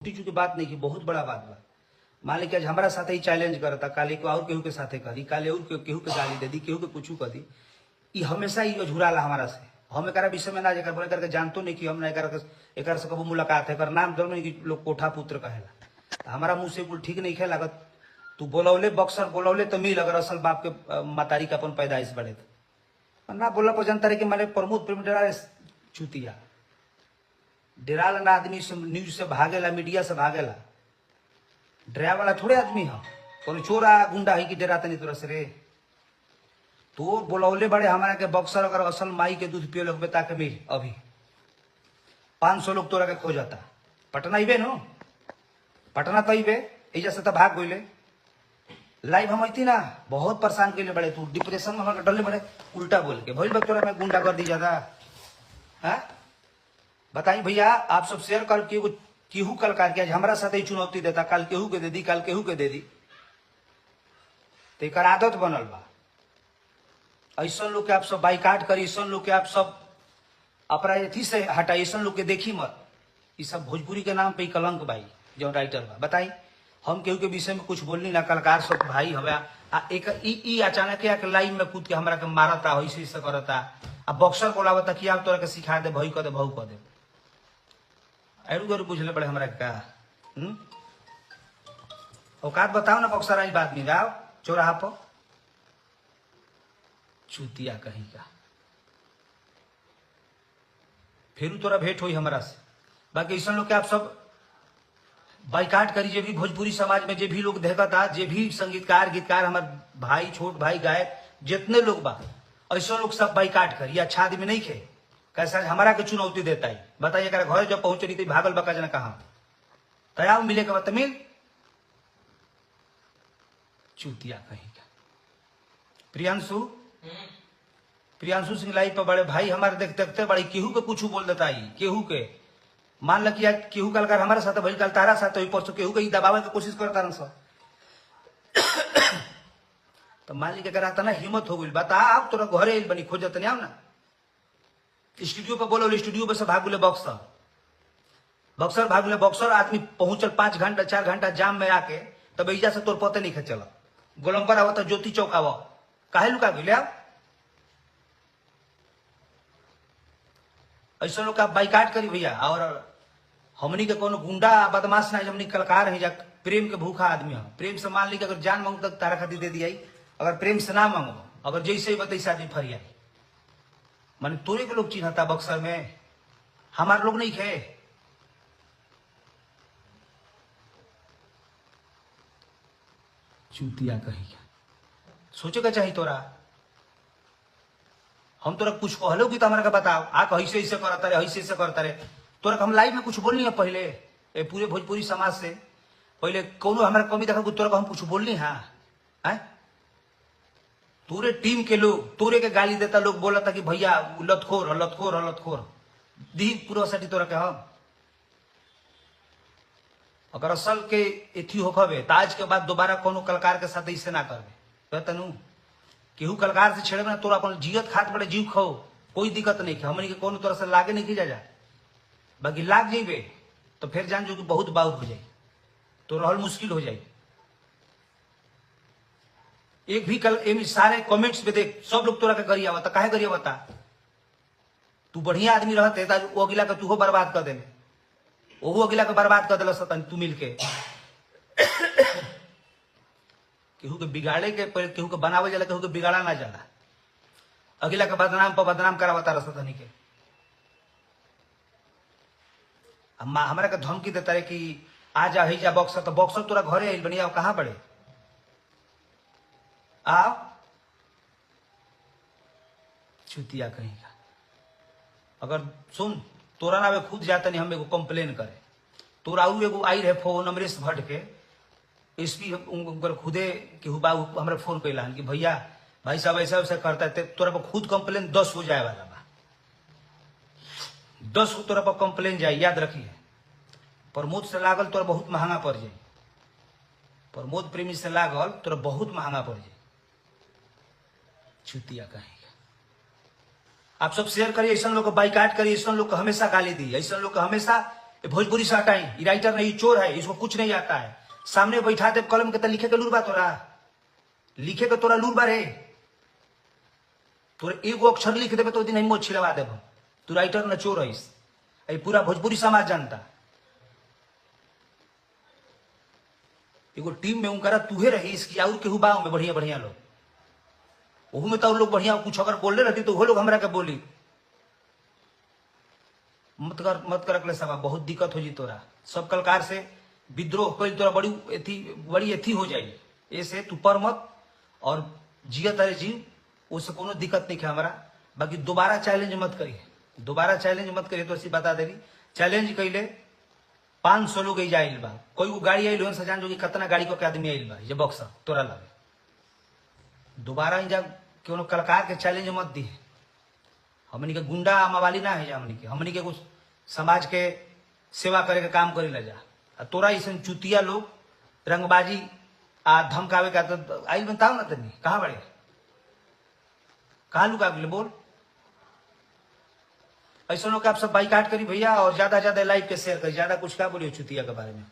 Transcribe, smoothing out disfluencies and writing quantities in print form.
छोटी चूकी बात नहीं की, बहुत बड़ा बात बा। मान ली कि आज हमारा साथ ही चैलेंज करता, काली को और केहू के साथे करी, काले और केहू के गाली दे दी, केहू के कुछ कर दी। ई हमेशा ही झुराला हमारा से। हम एक विषय में ना जेकर बोले करके जानतो नहीं कि हम ना एक से कबो मुलाकात है कर नाम जरूर नहीं कि लोग कोठा पुत्र कहेला। हमारा मुंह से कुल ठीक नहीं खे लागत। तू बोलौले बक्सर बोलौले तो मिल, अगर असल बाप के मातारी का अपन पैदाइश बढ़े तो ना बोला पर जनता के माने प्रमोद प्रेम डरा चुतिया डेराल ना आदमी से न्यूज से भागेला, मीडिया से भागेला। डरा वाला थोड़े आदमी है, कौन चोरा गुंडा है कि डराते नहीं तोरा से रे। तो बोलौले बड़े हमारा के बक्सर अगर असल माई के दूध पियो लोग बेता के मिल अभी 500 लोग तोरा के खो जाता। पटना इबे नो, पटना तो इबे एजा से तो भाग गईले। लाइव हम आई ना बहुत परेशान कैले बड़े, तू डिप्रेशन में हमारे डरले बड़े उल्टा बोल के भइल तोरा में गुंडा कर दी ज्यादा है। बताई भैया आप सब शेयर कर केहू कल के आज हमारा साथ ही चुनौती देता, कल केहू के दे दी, कल केहू के दे दी। तो एक आदत बनल बा। ऐसा लोग के आप सब बाइकाट करी, ऐसा लोग के आप सब अपना अथी से हटाई, ऐसा लोग के देखी मत। ये सब भोजपुरी के नाम पे कलंक भाई जो राइटर बा। बताई हम केहू के विषय में कुछ बोलनी ना, कलाकार सब भाई हमें एक अचानक लाइन में कूद के हमरा के मारता, ऐसे करता आ बॉक्सर बोलावता कि आप तोरा के सिखा दे, भई कर दे, भाऊ कर दे। एरू गरू बुझले पड़े हमरा का। औकात बताओ ना बॉक्सर आई बात नहीं गाओ चौराहा पर चूतिया कहीं का। फिर तोरा भेंट हुई हमरा से। बाकी ऐसा लोग के आप सब बाइकाट करी, जे भी भोजपुरी समाज में जे भी लोग देखता, जे भी संगीतकार गीतकार हमारे भाई छोट भाई गायक जितने लोग बा, ऐसा लोग सब बाइकाट करी। अच्छा आदमी नहीं खे कैसा हमारा के चुनौती देता है। बताइए घर जब पहुंचे नहीं थी भागल बका जना कहा तयाव मिले के बाद मिल चूतिया कहीं का। प्रियांशु सिंह लाइव पर बड़े भाई हमारे देखते देखते बड़े केहू के कुछ बोल देता है। केहू के मान ल कि केहू कल कर हमारे साथ भइल, कल तारा साथ हुई, परसों केहू के दबावे की कोशिश करता रह सब। तो मान ली के आता ना हिम्मत हो गई, बता आप तोरा घरे बनी खोजत नहीं आओ ना स्टूडियो पे बोलो, स्टूडियो पे से भागुले बक्सर भागुले बक्सर आदमी पहुंचल 5 घंटा 4 घंटा जाम में आके तब ऐजा से तोर पते नहीं चल। गोलम्बर आवत ज्योति चौक आव काहे लुका गई आप। ऐसा लोग आप बाइकाट करी भैया। और हमनी के कोनो गुंडा बदमाश ना, हमनी कलाकार है, प्रेम के भूखा आदमी है। प्रेम से मान ली कि अगर जान मांगू तक तारा खातिर दे दिया, अगर प्रेम से ना मांगो, अगर जैसे ही बतैसा आदमी फरिया माने तोरे के लोग चिन्हता बक्सर में, हमारे लोग नहीं खे। चूतिया कहीं का सोचे का चाहिए तोरा। हम तोरा कुछ कहलो कि तो हमारा का बताओ आ ऐसे ऐसे करता रे, ऐसे ऐसे करता रे। तोरा हम लाइव में कुछ बोलनी है पहले पूरे भोजपुरी समाज से पहले कोनो हमारा कमी देखा तोरा हम कुछ बोलनी है। तोरे टीम के लोग तोरे के गाली देता, लोग बोला था कि भैया लतखोर लतखोर लतखोर दी पूरा साठी तोरा के हम। अगर असल के एथी होखबे तो आज के बाद दोबारा कोनो कलाकार के साथ ऐसे ना करबे। तनु केहू कलाकार से छेड़े ना, तोरा अपन जियत खात बड़े जीव खाओ, कोई दिक्कत नहीं है। हमनी के कोनो तरह से लागे नहीं की जा बाकी लाग जेबे तो फिर जान जो कि बहुत बाउर हो जाए, तो रहल मुश्किल हो जाए। एक भी कल सारे कमेंट्स पे देख सब लोग तोरा के गरिया बता, काहे गरिया बता। तू बढ़िया आदमी रहते वो अगिला के तू बर्बाद कर देले, वो अगिला के बर्बाद कर दिला सतन तू मिलके। केहू के बिगाड़े के पहले केहू के बनावे जाला, केहू के बिगाड़ा ना जाला। अगिला के बदनाम पर बदनाम करावता रह सतनी के। हमारा के धमकी देता है कि आ जा ही जा बॉक्सर, तो बॉक्सर तोरा घरे आइल बनिया कहाँ बड़े आओ चुतिया कहीं का। अगर सुन तोरा ना खुद जाता नहीं हम एगो कंप्लेन करे, तोरा एगो आई रहे फोन अमरेश भट्ट के एसपी उनकर खुदे केहू बाबू हमारे फोन कैला कि भैया भाई साहब ऐसा वैसा करता है, तोरा पर खुद कंप्लेन 10 हो जाए वाला बा। 10 तोरा पर कंप्लेन जाए, याद रखिए। प्रमोद से लागल तोरा बहुत महंगा पड़ जाए, प्रमोद प्रेमी से लागल तोरा बहुत महंगा पड़ जाए। चुतिया कहेगा। आप सब शेयर करिए, ऐसा लोग को बाइकाट करिए, ऐसा लोग को हमेशा गाली दी, ऐसा लोग को हमेशा ये भोजपुरी से हटाई, ये राइटर नहीं, चोर है, इसको कुछ नहीं आता है। सामने बैठा दे कलम के तो लिखे के लूर बा तोरा, लिखे के तोरा लूर बा रे। तोरे एगो अक्षर लिख देबे तो दिन हम मोछ छिलवा देब। तू राइटर न चोर है, ये पूरा भोजपुरी समाज जानता। एगो टीम में उनकरा तुहे रही इसकी और केहू बा में बढ़िया बढ़िया लोग, ओहू में तो लोग बढ़िया कुछ अगर बोलने रहती तो वो लोग हमरा के बोली। मत कर अगले सब बहुत दिक्कत हो जी तोरा। सब कलकार से विद्रोह कोई तोरा बड़ी एथी हो जाए। ऐसे तू पर मत और जिया तारे जीव, उससे कोनो दिक्कत नहीं है हमारा। बाकी दोबारा चैलेंज मत करिए, दोबारा चैलेंज मत करिए। तो ऐसी बता दे रही चैलेंज कैले 500 लोग आइल बा, कोई वो गाड़ी आइल सजान जो कि कितना गाड़ी को आदमी आइल बा ये बक्सर तोरा लगे। दोबारा जा कोनो कलाकार के चैलेंज मत दी। हमनी के गुंडा मवाली ना है जा, हमनी के कुछ समाज के सेवा करे के काम करे ला जा। तोरा ऐसा चुतिया लोग रंगबाजी आ धमकावे का तो आइल बताओ ना तनी कहाँ बड़े, कहाँ लुका गए बोल। ऐसा लोग आप सब बाइकाट करी भैया और ज्यादा लाइव के शेयर करी, ज्यादा कुछ क्या बोलियो चुतिया के बारे में।